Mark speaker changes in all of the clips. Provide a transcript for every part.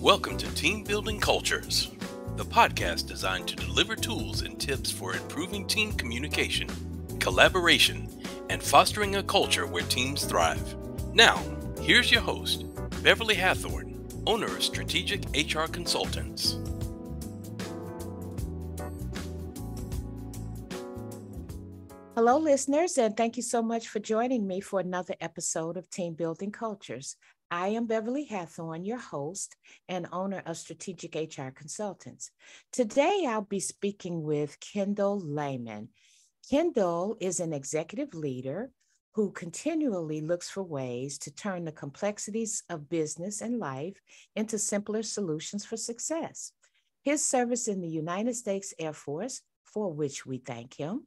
Speaker 1: Welcome to Team Building Cultures, the podcast designed to deliver tools and tips for improving team communication, collaboration, and fostering a culture where teams thrive. Now, here's your host, Beverly Hathorn, owner of Strategic HR Consultants.
Speaker 2: Hello, listeners, and thank you so much for joining me for another episode of Team Building Cultures. I am Beverly Hathorn, your host and owner of Strategic HR Consultants. Today, I'll be speaking with Kendall Layman. Kendall is an executive leader who continually looks for ways to turn the complexities of business and life into simpler solutions for success. His service in the United States Air Force, for which we thank him,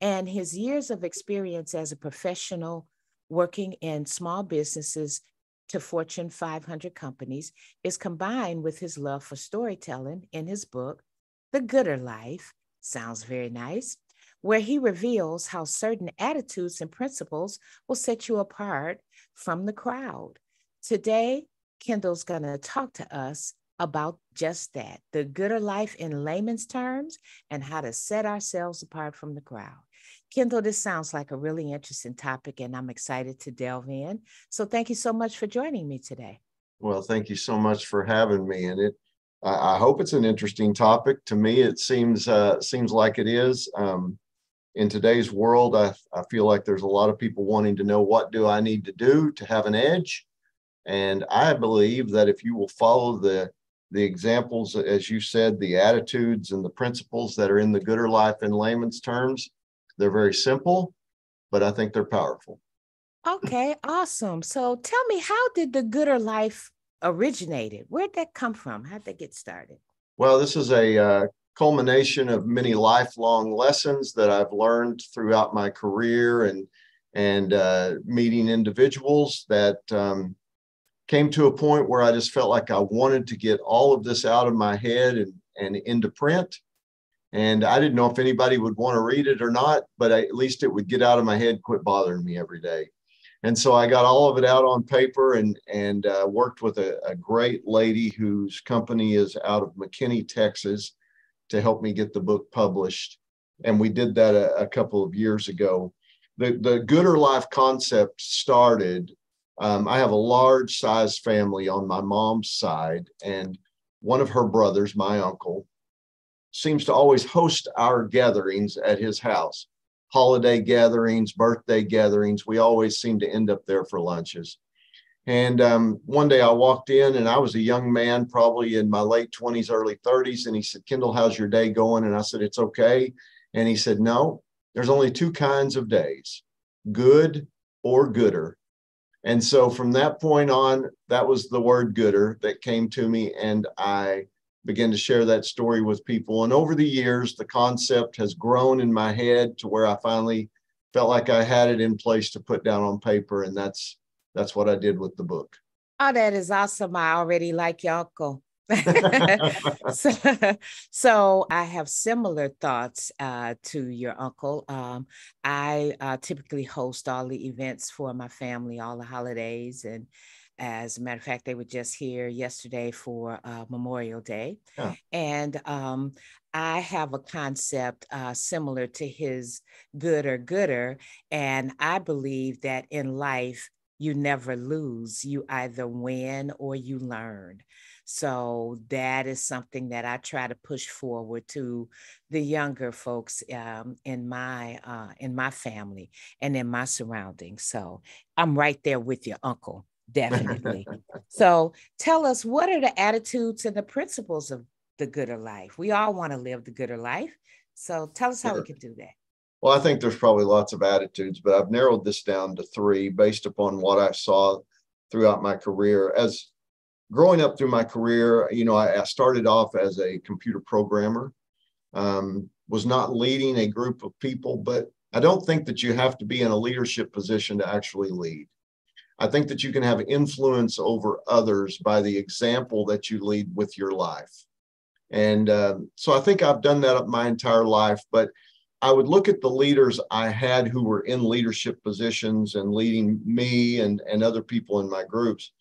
Speaker 2: and his years of experience as a professional working in small businesses to Fortune 500 companies is combined with his love for storytelling in his book, The Gooder Life, sounds very nice, where he reveals how certain attitudes and principles will set you apart from the crowd. Today, Kendall's going to talk to us about just that, the gooder life in layman's terms, and how to set ourselves apart from the crowd. Kendall, this sounds like a really interesting topic, and I'm excited to delve in. So thank you so much for joining me today.
Speaker 3: Well, thank you so much for having me. And I hope it's an interesting topic. To me, it seems like it is. In today's world, I feel like there's a lot of people wanting to know, what do I need to do to have an edge? And I believe that if you will follow the examples, as you said, the attitudes and the principles that are in the gooder life in layman's terms, they're very simple, but I think they're powerful.
Speaker 2: Okay, awesome. So tell me, how did the gooder life originated? Where'd that come from? How'd that get started?
Speaker 3: Well, this is a culmination of many lifelong lessons that I've learned throughout my career and meeting individuals that came to a point where I just felt like I wanted to get all of this out of my head and into print. And I didn't know if anybody would want to read it or not, but at least it would get out of my head, quit bothering me every day. And so I got all of it out on paper and worked with a great lady whose company is out of McKinney, Texas, to help me get the book published. And we did that a couple of years ago. The gooder life concept started. I have a large size family on my mom's side, and one of her brothers, my uncle, seems to always host our gatherings at his house. Holiday gatherings, birthday gatherings, we always seem to end up there for lunches. And one day I walked in, and I was a young man, probably in my late 20s, early 30s. And he said, "Kendall, how's your day going?" And I said, "It's okay." And he said, "No, there's only two kinds of days, good or gooder." And so from that point on, that was the word gooder that came to me, and I began to share that story with people. And over the years, the concept has grown in my head to where I finally felt like I had it in place to put down on paper. And that's what I did with the book.
Speaker 2: Oh, that is awesome. I already like your uncle. so I have similar thoughts to your uncle. I typically host all the events for my family, all the holidays. And as a matter of fact, they were just here yesterday for Memorial Day.
Speaker 3: Yeah.
Speaker 2: And I have a concept similar to his gooder. And I believe that in life, you never lose. You either win or you learn. So that is something that I try to push forward to the younger folks in my family and in my surroundings. So I'm right there with your uncle, definitely. So tell us, what are the attitudes and the principles of the gooder life? We all want to live the gooder life. So tell us how we can do that.
Speaker 3: Well, I think there's probably lots of attitudes, but I've narrowed this down to three based upon what I saw throughout my career. As growing up through my career, I started off as a computer programmer, was not leading a group of people, but I don't think that you have to be in a leadership position to actually lead. I think that you can have influence over others by the example that you lead with your life. And so I think I've done that my entire life, but I would look at the leaders I had who were in leadership positions and leading me and other people in my groups.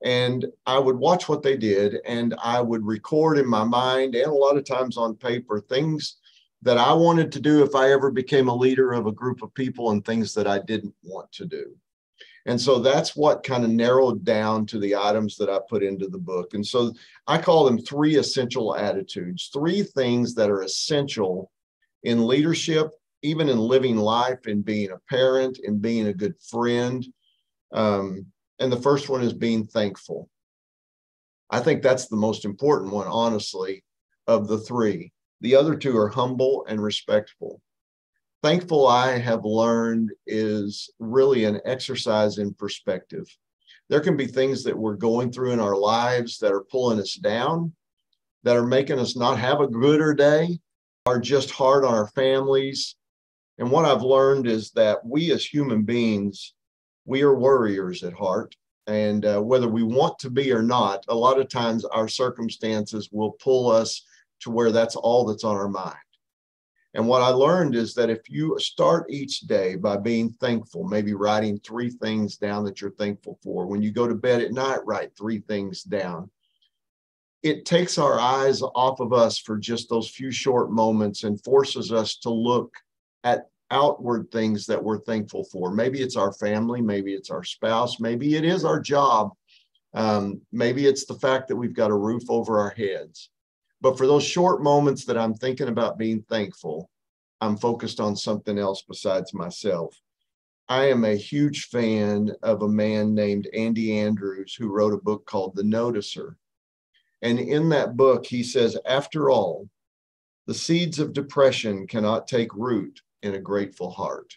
Speaker 3: And I would watch what they did, and I would record in my mind and a lot of times on paper things that I wanted to do if I ever became a leader of a group of people, and things that I didn't want to do. And so that's what kind of narrowed down to the items that I put into the book. And so I call them 3 essential attitudes, 3 things that are essential in leadership, even in living life, in being a parent, in being a good friend. And the first one is being thankful. I think that's the most important one, honestly, of the 3. The other 2 are humble and respectful. Thankful, I have learned, is really an exercise in perspective. There can be things that we're going through in our lives that are pulling us down, that are making us not have a gooder day, are just hard on our families. And what I've learned is that we as human beings, we are warriors at heart. And whether we want to be or not, a lot of times our circumstances will pull us to where that's all that's on our mind. And what I learned is that if you start each day by being thankful, maybe writing 3 things down that you're thankful for. When you go to bed at night, write 3 things down. It takes our eyes off of us for just those few short moments and forces us to look at outward things that we're thankful for. Maybe it's our family, maybe it's our spouse, maybe it is our job. Maybe it's the fact that we've got a roof over our heads. But for those short moments that I'm thinking about being thankful, I'm focused on something else besides myself. I am a huge fan of a man named Andy Andrews, who wrote a book called The Noticer. And in that book, he says, after all, the seeds of depression cannot take root in a grateful heart.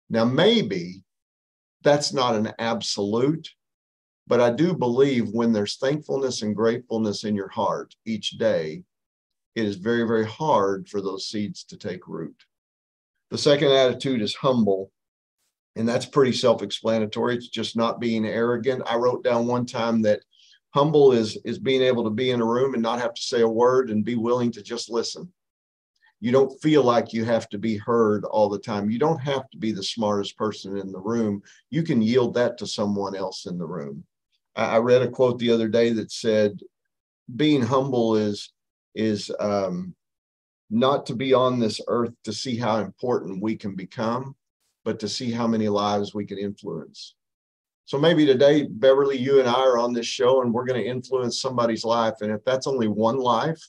Speaker 3: Now, maybe that's not an absolute, but I do believe when there's thankfulness and gratefulness in your heart each day, it is very, very hard for those seeds to take root. The second attitude is humble, and that's pretty self-explanatory. It's just not being arrogant. I wrote down one time that humble is being able to be in a room and not have to say a word and be willing to just listen. You don't feel like you have to be heard all the time. You don't have to be the smartest person in the room. You can yield that to someone else in the room. I read a quote the other day that said, being humble is not to be on this earth to see how important we can become, but to see how many lives we can influence. So maybe today, Beverly, you and I are on this show and we're going to influence somebody's life. And if that's only one life,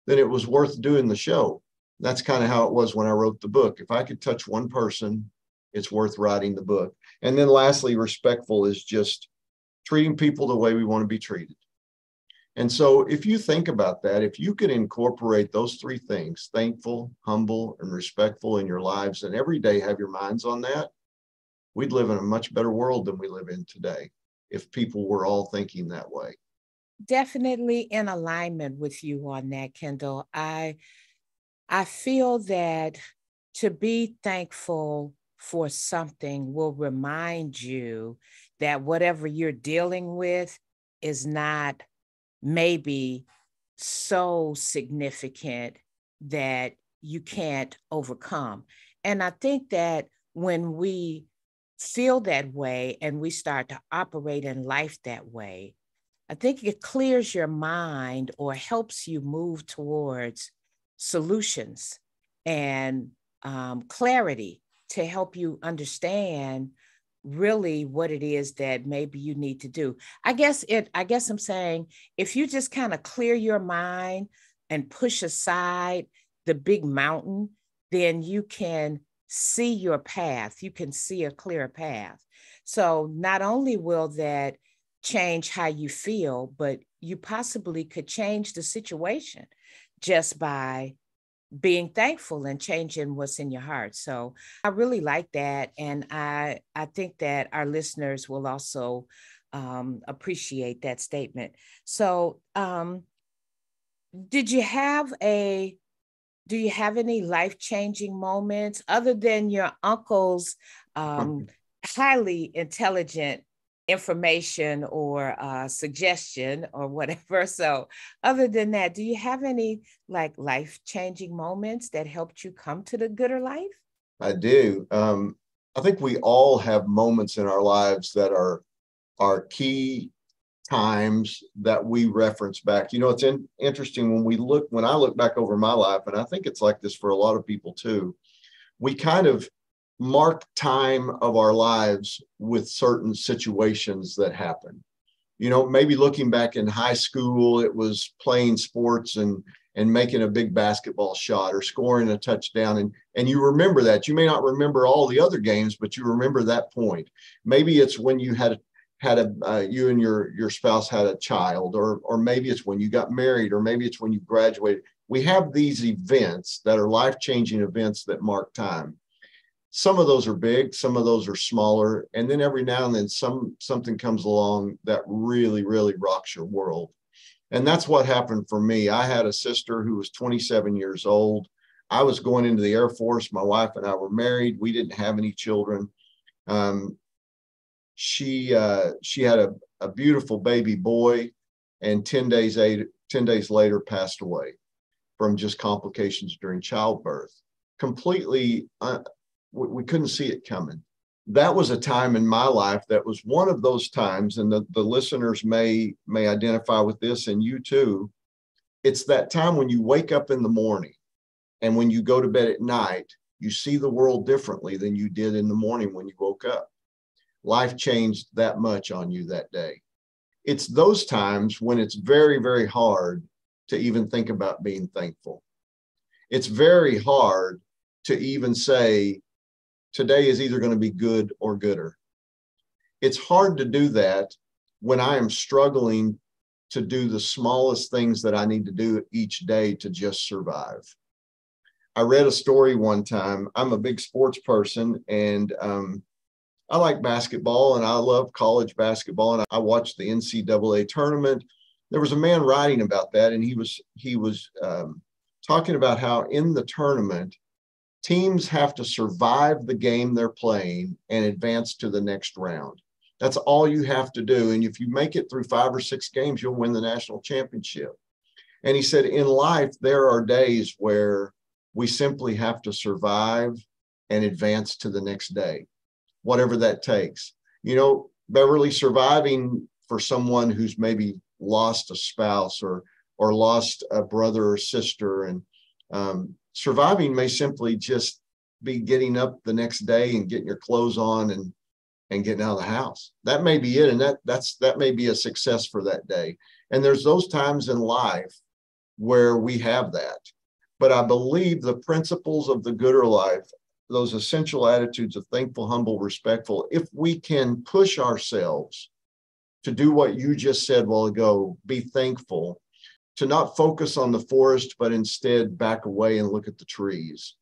Speaker 3: then it was worth doing the show. That's kind of how it was when I wrote the book. If I could touch one person, it's worth writing the book. And then lastly, respectful is just treating people the way we want to be treated. And so if you think about that, if you could incorporate those 3 things, thankful, humble, and respectful in your lives, and every day have your minds on that, we'd live in a much better world than we live in today if people were all thinking that way.
Speaker 2: Definitely in alignment with you on that, Kendall. I feel that to be thankful for something will remind you that whatever you're dealing with is not maybe so significant that you can't overcome. And I think that when we feel that way and we start to operate in life that way, I think it clears your mind or helps you move towards solutions and clarity to help you understand really what it is that maybe you need to do. I guess I'm saying, if you just kind of clear your mind and push aside the big mountain, then you can see your path. You can see a clear path. So not only will that change how you feel, but you possibly could change the situation just by being thankful and changing what's in your heart. So I really like that. And I think that our listeners will also appreciate that statement. So do you have any life-changing moments other than your uncle's highly intelligent information or suggestion or whatever? So other than that, do you have any life-changing moments that helped you come to the gooder life?
Speaker 3: I do. I think we all have moments in our lives that are key times that we reference back. You know, it's interesting when I look back over my life, and I think it's like this for a lot of people too, we kind of mark time of our lives with certain situations that happen. You know, maybe looking back in high school, it was playing sports and making a big basketball shot or scoring a touchdown. And you remember that. You may not remember all the other games, but you remember that point. Maybe it's when you you and your spouse had a child, or maybe it's when you got married, or maybe it's when you graduated. We have these events that are life-changing events that mark time. Some of those are big, some of those are smaller. And then every now and then something comes along that really, really rocks your world. And that's what happened for me. I had a sister who was 27 years old. I was going into the Air Force. My wife and I were married. We didn't have any children. She had a beautiful baby boy, and 10 days later passed away from just complications during childbirth. Completely, we couldn't see it coming. That was a time in my life that was one of those times, and the listeners may identify with this, and you too. It's that time when you wake up in the morning and when you go to bed at night, you see the world differently than you did in the morning when you woke up. Life changed that much on you that day. It's those times when it's very, very hard to even think about being thankful. It's very hard to even say, today is either going to be good or gooder. It's hard to do that when I am struggling to do the smallest things that I need to do each day to just survive. I read a story one time. I'm a big sports person, and I like basketball, and I love college basketball, and I watched the NCAA tournament. There was a man writing about that, and he was talking about how in the tournament, teams have to survive the game they're playing and advance to the next round. That's all you have to do. And if you make it through 5 or 6 games, you'll win the national championship. And he said, in life, there are days where we simply have to survive and advance to the next day, whatever that takes. You know, Beverly, surviving for someone who's maybe lost a spouse or lost a brother or sister, and surviving may simply just be getting up the next day and getting your clothes on and getting out of the house. That may be it. And that may be a success for that day. And there's those times in life where we have that. But I believe the principles of the gooder life, those essential attitudes of thankful, humble, respectful, if we can push ourselves to do what you just said a while ago, be thankful, to not focus on the forest, but instead back away and look at the trees,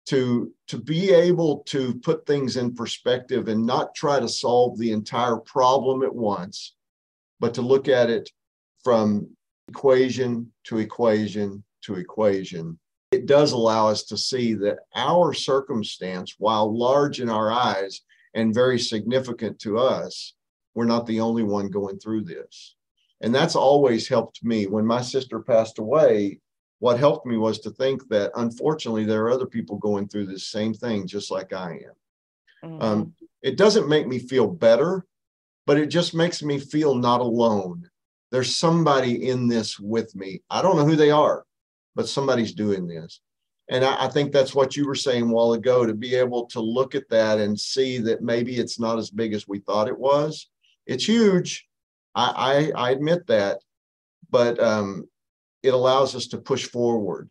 Speaker 3: to be able to put things in perspective and not try to solve the entire problem at once, but to look at it from equation to equation to equation. It does allow us to see that our circumstance, while large in our eyes and very significant to us, we're not the only one going through this. And that's always helped me. When my sister passed away, what helped me was to think that, unfortunately, there are other people going through this same thing, just like I am. Mm-hmm. It doesn't make me feel better, but it just makes me feel not alone. There's somebody in this with me. I don't know who they are, but somebody's doing this. And I think that's what you were saying a while ago, to be able to look at that and see that maybe it's not as big as we thought it was. It's huge. I admit that, but it allows us to push forward.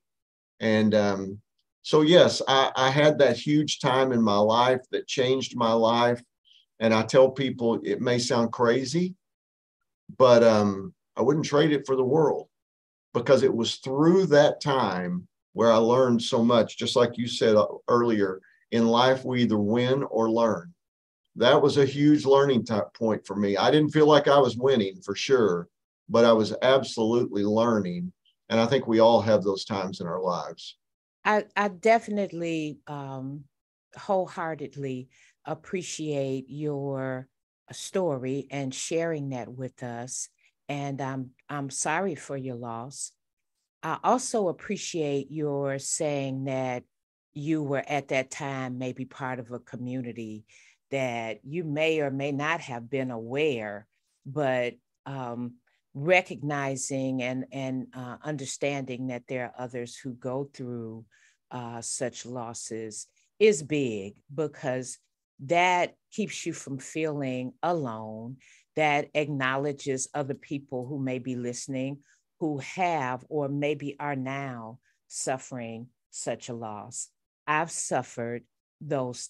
Speaker 3: And so, yes, I had that huge time in my life that changed my life. And I tell people it may sound crazy, but I wouldn't trade it for the world, because it was through that time where I learned so much. Just like you said earlier, in life, we either win or learn. That was a huge learning point for me. I didn't feel like I was winning for sure, but I was absolutely learning. And I think we all have those times in our lives.
Speaker 2: I definitely wholeheartedly appreciate your story and sharing that with us. And I'm sorry for your loss. I also appreciate your saying that you were at that time maybe part of a community that you may or may not have been aware, but recognizing and understanding that there are others who go through such losses is big, because that keeps you from feeling alone. That acknowledges other people who may be listening, who have or maybe are now suffering such a loss. I've suffered those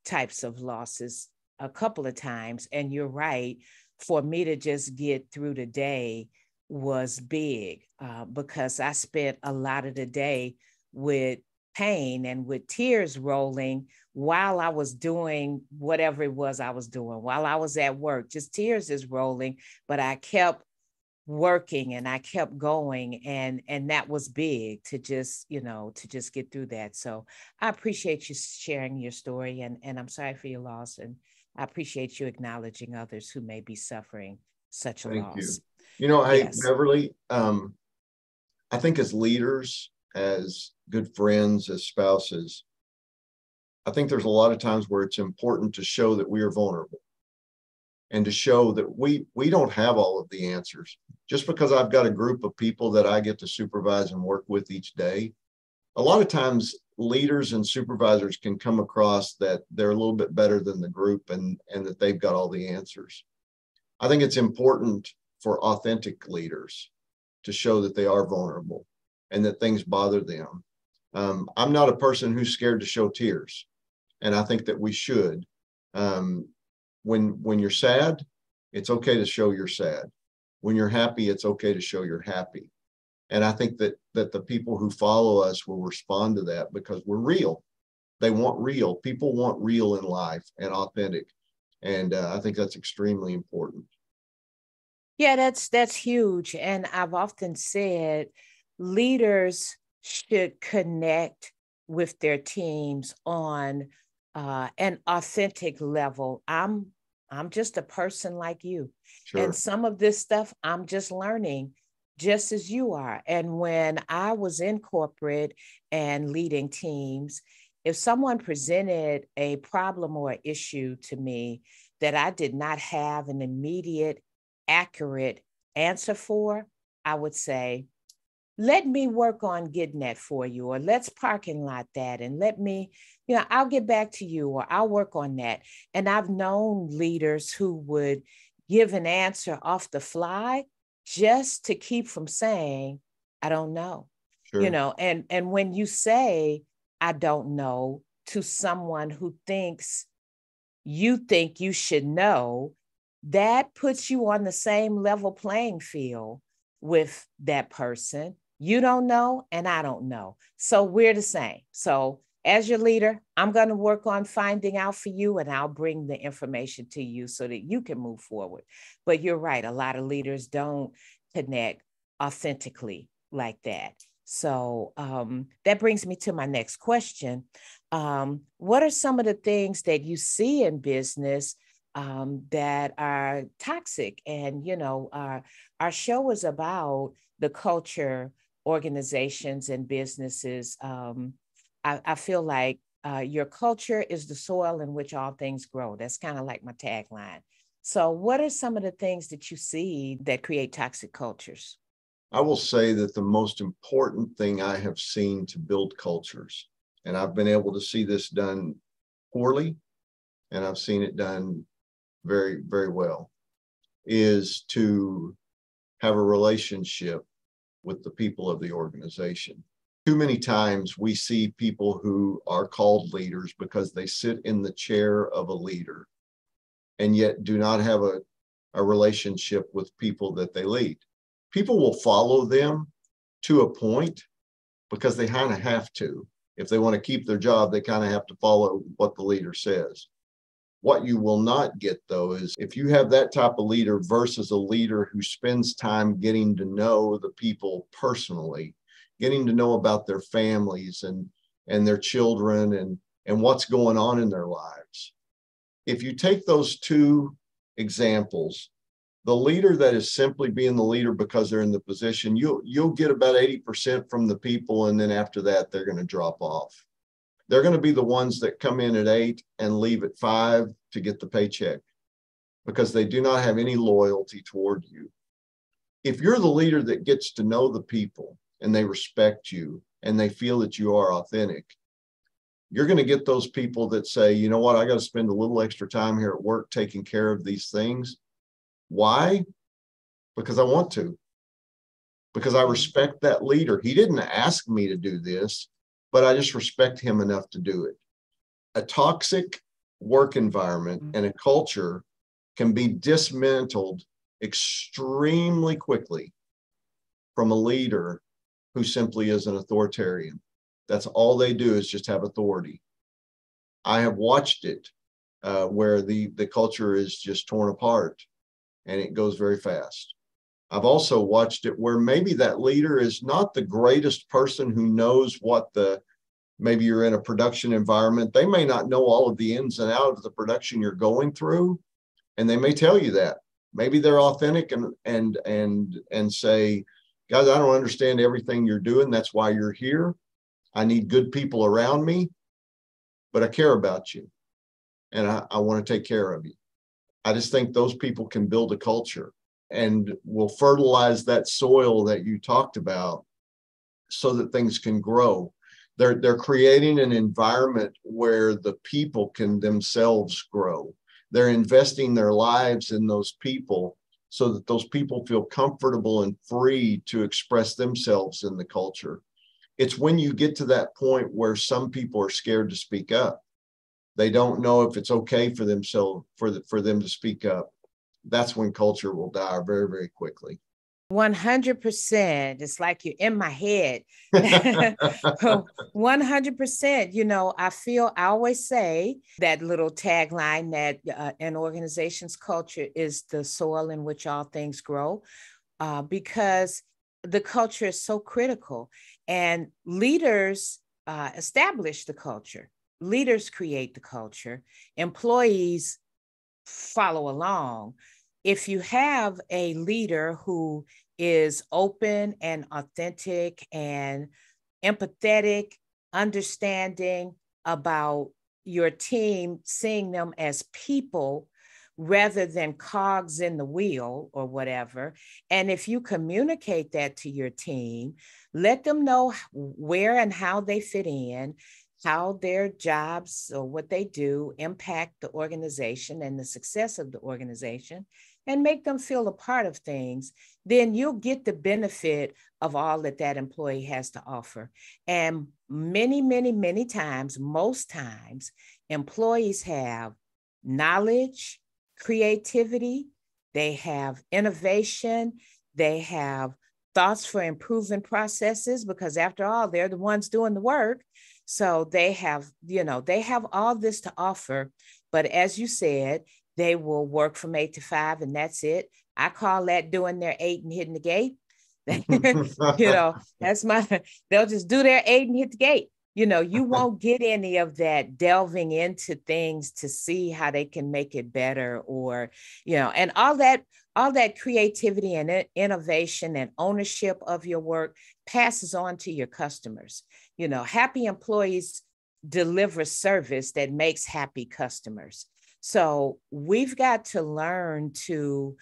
Speaker 2: types of losses a couple of times, and you're right. For me to just get through the day was big, because I spent a lot of the day with pain and with tears rolling while I was doing whatever it was I was doing, while I was at work. Just tears is rolling, but I kept working and I kept going, and that was big to just, to just get through that. So I appreciate you sharing your story, and I'm sorry for your loss, and I appreciate you acknowledging others who may be suffering such a
Speaker 3: Thank
Speaker 2: loss.
Speaker 3: you. Hey,
Speaker 2: Yes.
Speaker 3: Beverly, I think as leaders, as good friends, as spouses, I think there's a lot of times where it's important to show that we are vulnerable and to show that we don't have all of the answers. Just because I've got a group of people that I get to supervise and work with each day, a lot of times leaders and supervisors can come across that they're a little bit better than the group, and that they've got all the answers. I think it's important for authentic leaders to show that they are vulnerable and that things bother them. I'm not a person who's scared to show tears, and I think that we should. When you're sad, it's okay to show you're sad. When you're happy, it's okay to show you're happy. And I think that the people who follow us will respond to that, because we're real. They want real. People want real in life and authentic. And I think that's extremely important.
Speaker 2: Yeah, that's huge. And I've often said leaders should connect with their teams on an authentic level. I'm just a person like you.
Speaker 3: Sure.
Speaker 2: And some of this stuff I'm just learning just as you are. And when I was in corporate and leading teams, if someone presented a problem or issue to me that I did not have an immediate, accurate answer for, I would say, let me work on getting that for you, or let's parking lot that, and let me, I'll get back to you, or I'll work on that. And I've known leaders who would give an answer off the fly just to keep from saying, I don't know.
Speaker 3: Sure.
Speaker 2: And when you say, I don't know, to someone who thinks you think you should know, that puts you on the same level playing field with that person. You don't know, and I don't know. So we're the same. So as your leader, I'm going to work on finding out for you, and I'll bring the information to you so that you can move forward. But you're right. A lot of leaders don't connect authentically like that. So that brings me to my next question. What are some of the things that you see in business that are toxic? And, our show is about the culture, organizations, and businesses. I feel like your culture is the soil in which all things grow. That's kind of like my tagline. So what are some of the things that you see that create toxic cultures?
Speaker 3: I will say that the most important thing I have seen to build cultures, and I've been able to see this done poorly, and I've seen it done very, very well, is to have a relationship with the people of the organization. Too many times we see people who are called leaders because they sit in the chair of a leader and yet do not have a relationship with people that they lead. People will follow them to a point because they kind of have to. If they want to keep their job, they kind of have to follow what the leader says. What you will not get, though, is if you have that type of leader versus a leader who spends time getting to know the people personally, getting to know about their families and their children and what's going on in their lives. If you take those two examples, the leader that is simply being the leader because they're in the position, you'll get about 80% from the people, and then after that, they're going to drop off. They're going to be the ones that come in at 8 and leave at 5 to get the paycheck because they do not have any loyalty toward you. If you're the leader that gets to know the people and they respect you and they feel that you are authentic, you're going to get those people that say, you know what, I got to spend a little extra time here at work taking care of these things. Why? Because I want to. Because I respect that leader. He didn't ask me to do this, but I just respect him enough to do it. A toxic work environment and a culture can be dismantled extremely quickly from a leader who simply is an authoritarian. That's all they do is just have authority. I have watched it where the culture is just torn apart and it goes very fast. I've also watched it where maybe that leader is not the greatest person who knows what maybe you're in a production environment. They may not know all of the ins and outs of the production you're going through, and they may tell you that. Maybe they're authentic and say, guys, I don't understand everything you're doing. That's why you're here. I need good people around me, but I care about you, and I want to take care of you. I just think those people can build a culture and will fertilize that soil that you talked about so that things can grow. They're creating an environment where the people can themselves grow. They're investing their lives in those people so that those people feel comfortable and free to express themselves in the culture. It's when you get to that point where some people are scared to speak up. They don't know if it's okay for themselves, for them to speak up. That's when culture will die very, very quickly.
Speaker 2: 100%. It's like you're in my head. 100%. You know, I always say that little tagline that an organization's culture is the soil in which all things grow, because the culture is so critical. And leaders establish the culture. Leaders create the culture. Employees follow along. If you have a leader who is open and authentic and empathetic, understanding about your team, seeing them as people rather than cogs in the wheel or whatever, and if you communicate that to your team, let them know where and how they fit in, how their jobs or what they do impact the organization and the success of the organization, and make them feel a part of things, then you'll get the benefit of all that employee has to offer. And many, many, many times, most times, employees have knowledge, creativity, they have innovation, they have thoughts for improving processes, because after all, they're the ones doing the work. So they have all this to offer. But as you said, they will work from 8 to 5 and that's it. I call that doing their 8 and hitting the gate. They'll just do their 8 and hit the gate. You won't get any of that delving into things to see how they can make it better, or, and all that creativity and innovation and ownership of your work passes on to your customers. Happy employees deliver service that makes happy customers. So we've got to learn to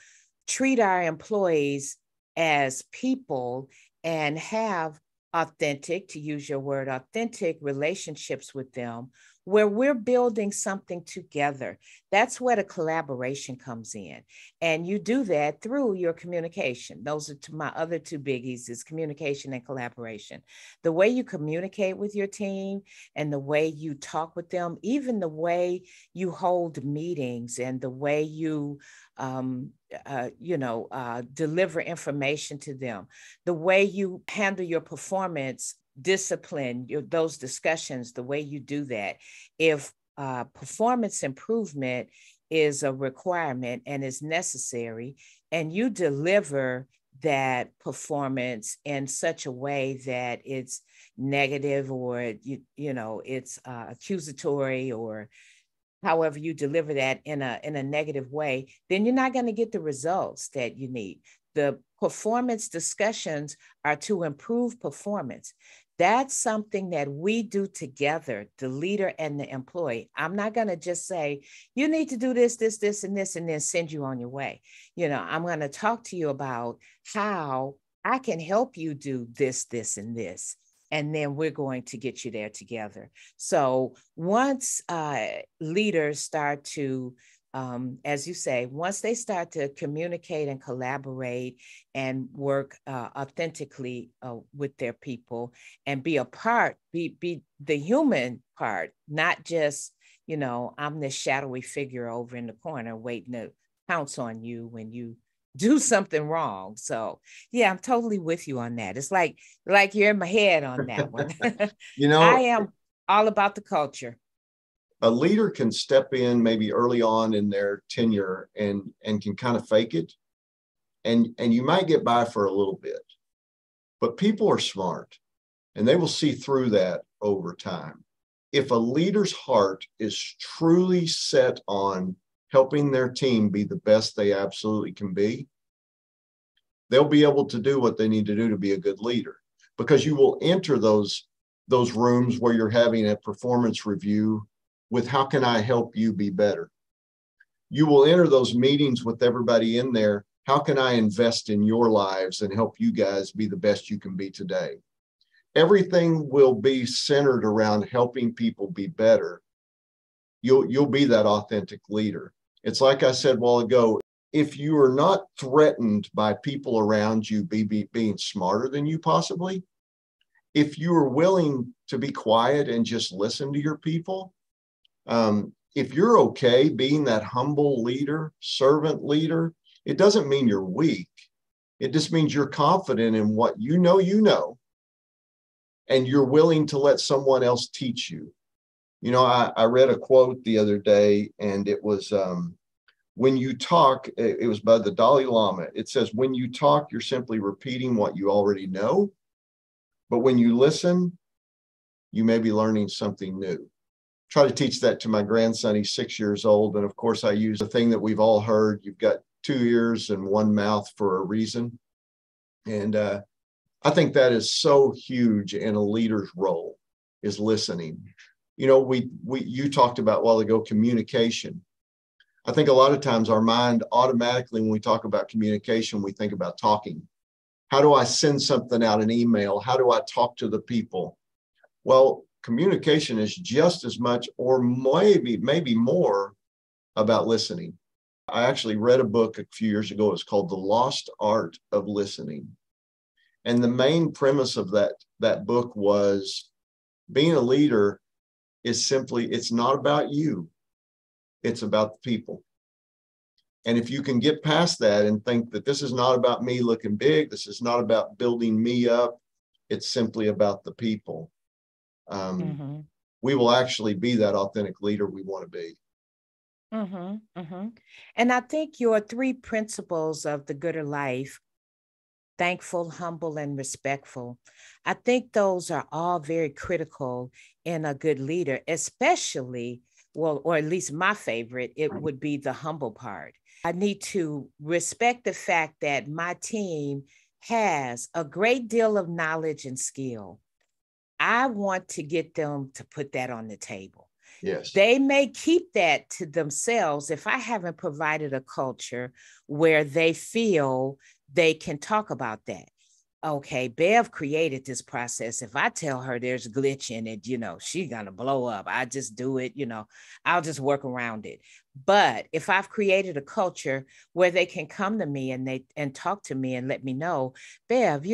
Speaker 2: treat our employees as people and have authentic, to use your word, authentic relationships with them where we're building something together. That's where the collaboration comes in. And you do that through your communication. Those are my other two biggies, is communication and collaboration. The way you communicate with your team and the way you talk with them, even the way you hold meetings and the way you deliver information to them, the way you handle your performance, discipline, those discussions, the way you do that. If performance improvement is a requirement and is necessary, and you deliver that performance in such a way that it's negative or it's accusatory, or however you deliver that in a negative way, then you're not going to get the results that you need. The performance discussions are to improve performance. That's something that we do together, the leader and the employee. I'm not going to just say, you need to do this, this, this, and this, and then send you on your way. I'm going to talk to you about how I can help you do this, this, and this. And then we're going to get you there together. So once leaders start to, as you say, once they start to communicate and collaborate and work authentically with their people and be a part, be the human part, not just, I'm this shadowy figure over in the corner waiting to pounce on you when you do something wrong. So yeah, I'm totally with you on that. It's like you're in my head on that one. I am all about the culture.
Speaker 3: A leader can step in maybe early on in their tenure and can kind of fake it. And you might get by for a little bit, but people are smart and they will see through that over time. If a leader's heart is truly set on helping their team be the best they absolutely can be, they'll be able to do what they need to do to be a good leader, because you will enter those rooms where you're having a performance review with, how can I help you be better? You will enter those meetings with everybody in there. How can I invest in your lives and help you guys be the best you can be today? Everything will be centered around helping people be better. You'll be that authentic leader. It's like I said a while ago, if you are not threatened by people around you being smarter than you possibly, if you are willing to be quiet and just listen to your people, if you're okay being that humble leader, servant leader, it doesn't mean you're weak. It just means you're confident in what you know, and you're willing to let someone else teach you. I read a quote the other day, and it was, when you talk, it was by the Dalai Lama. It says, when you talk, you're simply repeating what you already know. But when you listen, you may be learning something new. Try to teach that to my grandson. He's 6 years old. And of course, I use the thing that we've all heard: you've got 2 ears and 1 mouth for a reason. And I think that is so huge in a leader's role, is listening. You talked about a while ago, communication. I think a lot of times our mind automatically, when we talk about communication, we think about talking. How do I send something out, an email? How do I talk to the people? Well, communication is just as much, or maybe more, about listening. I actually read a book a few years ago. It's called The Lost Art of Listening. And the main premise of that book was, being a leader is simply, it's not about you. It's about the people. And if you can get past that and think that this is not about me looking big, this is not about building me up, it's simply about the people, we will actually be that authentic leader we want to be.
Speaker 2: And I think your 3 principles of the gooder life, thankful, humble, and respectful, I think those are all very critical in a good leader, especially, well, or at least my favorite, it would be the humble part. I need to respect the fact that my team has a great deal of knowledge and skill. I want to get them to put that on the table.
Speaker 3: Yes.
Speaker 2: They may keep that to themselves if I haven't provided a culture where they feel they can talk about that. Okay, Bev created this process. If I tell her there's a glitch in it, she's going to blow up. I just do it, I'll just work around it. But if I've created a culture where they can come to me and talk to me and let me know, Bev,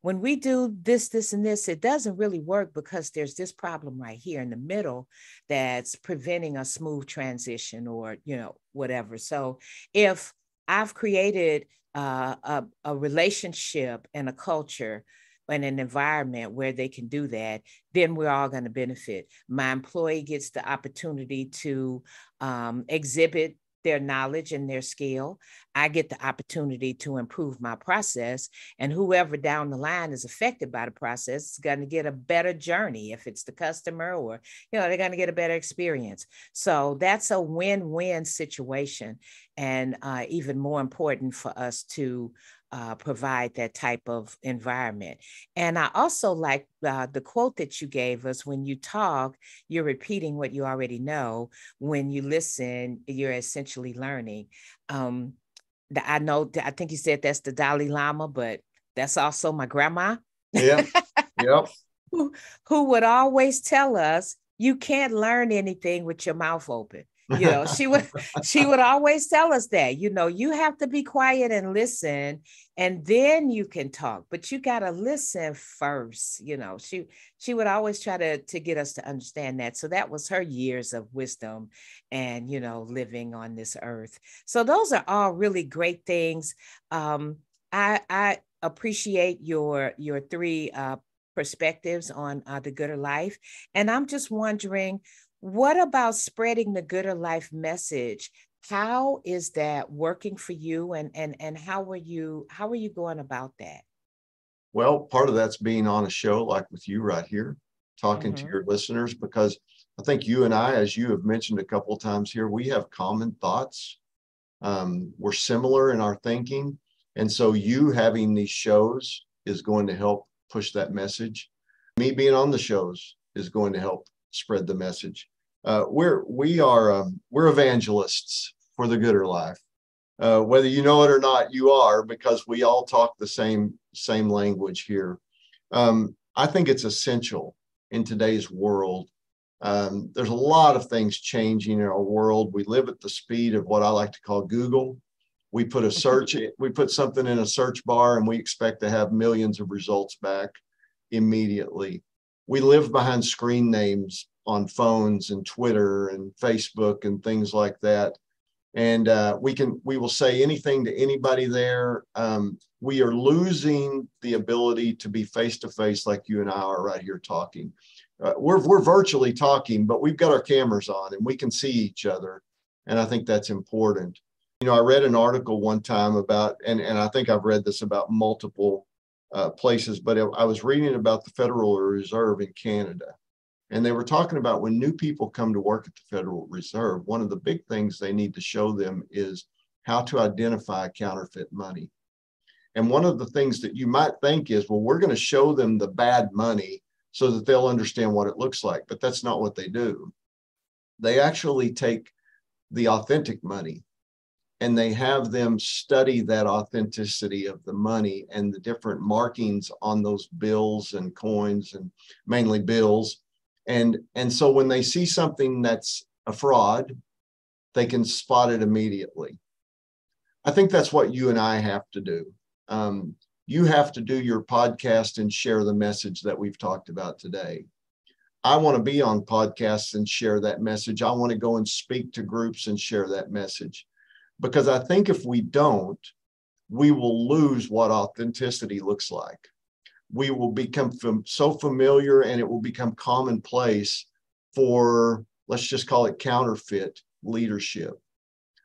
Speaker 2: when we do this, this, and this, it doesn't really work because there's this problem right here in the middle that's preventing a smooth transition, or, whatever. So if I've created a relationship and a culture and an environment where they can do that, then we're all going to benefit. My employee gets the opportunity to exhibit their knowledge and their skill. I get the opportunity to improve my process, and whoever down the line is affected by the process is going to get a better journey. If it's the customer, or, they're going to get a better experience. So that's a win-win situation. And even more important for us to provide that type of environment. And I also like the quote that you gave us: when you talk, you're repeating what you already know. When you listen, you're essentially learning. I know, I think you said that's the Dalai Lama, but that's also my grandma.
Speaker 3: Yeah. Yep.
Speaker 2: who would always tell us, you can't learn anything with your mouth open. She would always tell us that, you have to be quiet and listen, and then you can talk, but you got to listen first. She would always try to get us to understand that. So that was her years of wisdom and, living on this earth. So those are all really great things. I appreciate your three perspectives on the Gooder Life. And I'm just wondering, what about spreading the Gooder Life message? How is that working for you? And how are you going about that?
Speaker 3: Well, part of that's being on a show like with you right here, talking to your listeners, because I think you and I, as you have mentioned a couple of times here, we have common thoughts. We're similar in our thinking. And so you having these shows is going to help push that message. Me being on the shows is going to help spread the message. We're evangelists for the Gooder Life. Whether you know it or not, you are, because we all talk the same language here. I think it's essential in today's world. There's a lot of things changing in our world. We live at the speed of what I like to call Google. We put something in a search bar and we expect to have millions of results back immediately. We live behind screen names on phones and Twitter and Facebook and things like that. And we will say anything to anybody there. We are losing the ability to be face to face like you and I are right here talking. We're virtually talking, but we've got our cameras on and we can see each other. And I think that's important. I read an article one time about, and I think I've read this about multiple places, but I was reading about the Federal Reserve in Canada. And they were talking about when new people come to work at the Federal Reserve, one of the big things they need to show them is how to identify counterfeit money. And one of the things that you might think is, well, we're going to show them the bad money so that they'll understand what it looks like. But that's not what they do. They actually take the authentic money and they have them study that authenticity of the money and the different markings on those bills and coins, and mainly bills. And so when they see something that's a fraud, they can spot it immediately. I think that's what you and I have to do. You have to do your podcast and share the message that we've talked about today. I want to be on podcasts and share that message. I want to go and speak to groups and share that message. Because I think if we don't, we will lose what authenticity looks like. We will become so familiar and it will become commonplace for, let's just call it counterfeit leadership.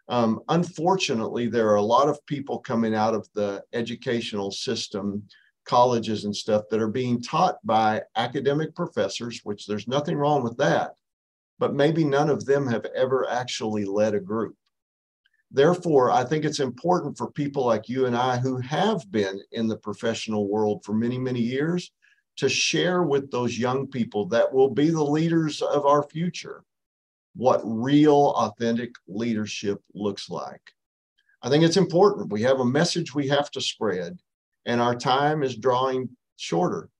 Speaker 3: Unfortunately, there are a lot of people coming out of the educational system, colleges and stuff, that are being taught by academic professors, which there's nothing wrong with that, but maybe none of them have ever actually led a group. Therefore, I think it's important for people like you and I who have been in the professional world for many, many years to share with those young people that will be the leaders of our future what real, authentic leadership looks like. I think it's important. We have a message we have to spread, and our time is drawing shorter.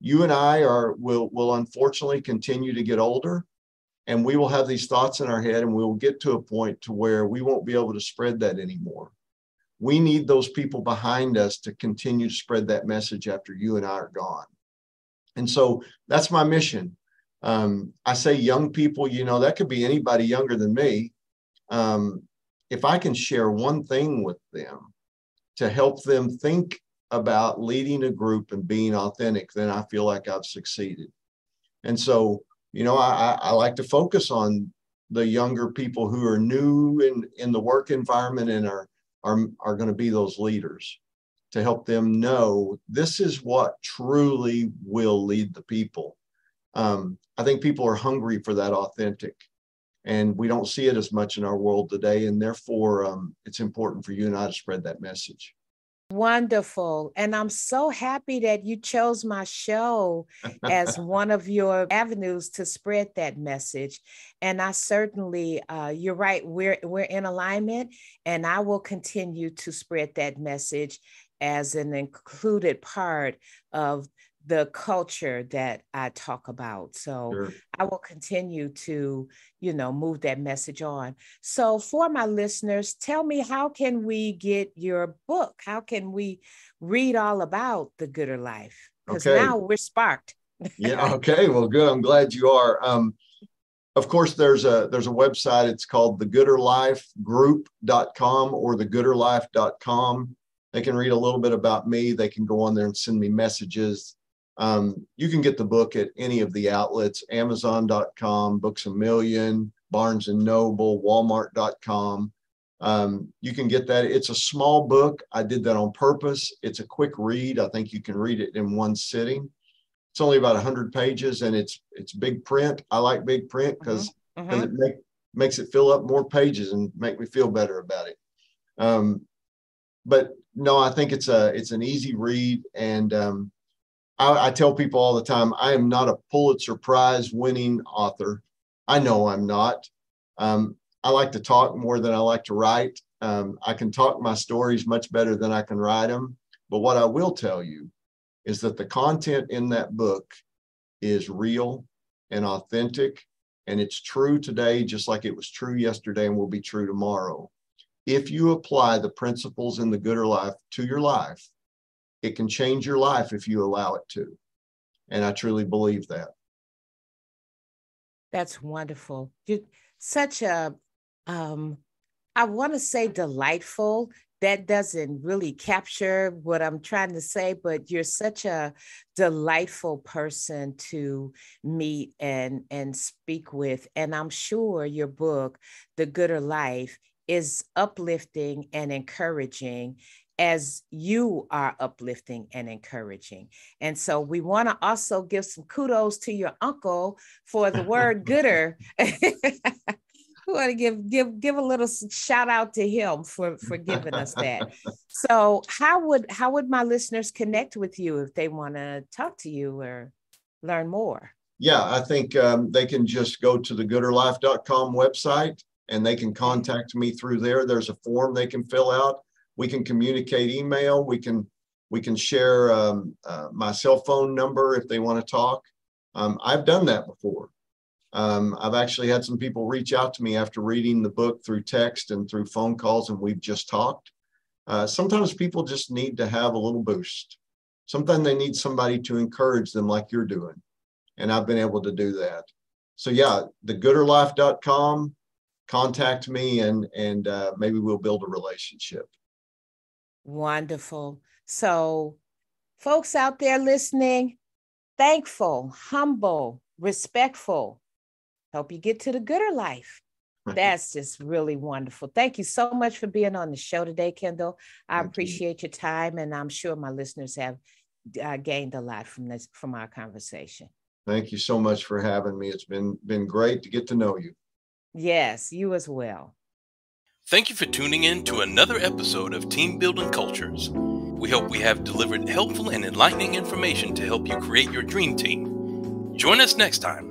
Speaker 3: You and I will unfortunately continue to get older. And we will have these thoughts in our head, and we will get to a point to where we won't be able to spread that anymore. We need those people behind us to continue to spread that message after you and I are gone. And so that's my mission. I say young people, that could be anybody younger than me. If I can share one thing with them to help them think about leading a group and being authentic, then I feel like I've succeeded. And so I like to focus on the younger people who are new in the work environment and are going to be those leaders, to help them know this is what truly will lead the people. I think people are hungry for that authentic, and we don't see it as much in our world today. And therefore, it's important for you and I to spread that message.
Speaker 2: Wonderful. And I'm so happy that you chose my show as one of your avenues to spread that message. And I certainly, you're right, we're in alignment, and I will continue to spread that message as an included part of the culture that I talk about. So
Speaker 3: Sure.
Speaker 2: I will continue to, move that message on. So for my listeners, tell me, how can we get your book? How can we read all about The Gooder Life? Because
Speaker 3: Okay.
Speaker 2: now we're sparked.
Speaker 3: Yeah. Okay. Well, good. I'm glad you are. Of course, there's a website. It's called thegooderlifegroup.com or thegooderlife.com. They can read a little bit about me. They can go on there and send me messages. You can get the book at any of the outlets: Amazon.com, Books A Million, Barnes and Noble, Walmart.com. You can get that. It's a small book. I did that on purpose. It's a quick read. I think you can read it in one sitting. It's only about 100 pages, and it's big print. I like big print because it makes it fill up more pages and make me feel better about it. But no, I think it's an easy read, and I tell people all the time, I am not a Pulitzer Prize winning author. I know I'm not. I like to talk more than I like to write. I can talk my stories much better than I can write them. But what I will tell you is that the content in that book is real and authentic, and it's true today, just like it was true yesterday and will be true tomorrow. If you apply the principles in The Gooder Life to your life, it can change your life if you allow it to. And I truly believe that.
Speaker 2: That's wonderful. You're such a, I want to say delightful. That doesn't really capture what I'm trying to say, but you're such a delightful person to meet and speak with. And I'm sure your book, The Gooder Life, is uplifting and encouraging, as you are uplifting and encouraging. And so we want to also give some kudos to your uncle for the word gooder. We want to give a little shout out to him for giving us that. So how would my listeners connect with you if they want to talk to you or learn more?
Speaker 3: Yeah, I think they can just go to the gooderlife.com website, and they can contact me through there. There's a form they can fill out. We can communicate email. We can share my cell phone number if they want to talk. I've done that before. I've actually had some people reach out to me after reading the book through text and through phone calls, and we've just talked. Sometimes people just need to have a little boost. Sometimes they need somebody to encourage them like you're doing. And I've been able to do that. So yeah, thegooderlife.com, contact me, and maybe we'll build a relationship.
Speaker 2: Wonderful. So folks out there listening, thankful, humble, respectful. Help you get to the gooder life. That's just really wonderful. Thank you so much for being on the show today, Kendall. I appreciate your time, and I'm sure my listeners have gained a lot from our conversation.
Speaker 3: Thank you so much for having me. It's been great to get to know you.
Speaker 2: Yes, you as well.
Speaker 1: Thank you for tuning in to another episode of Team Building Cultures. We hope we have delivered helpful and enlightening information to help you create your dream team. Join us next time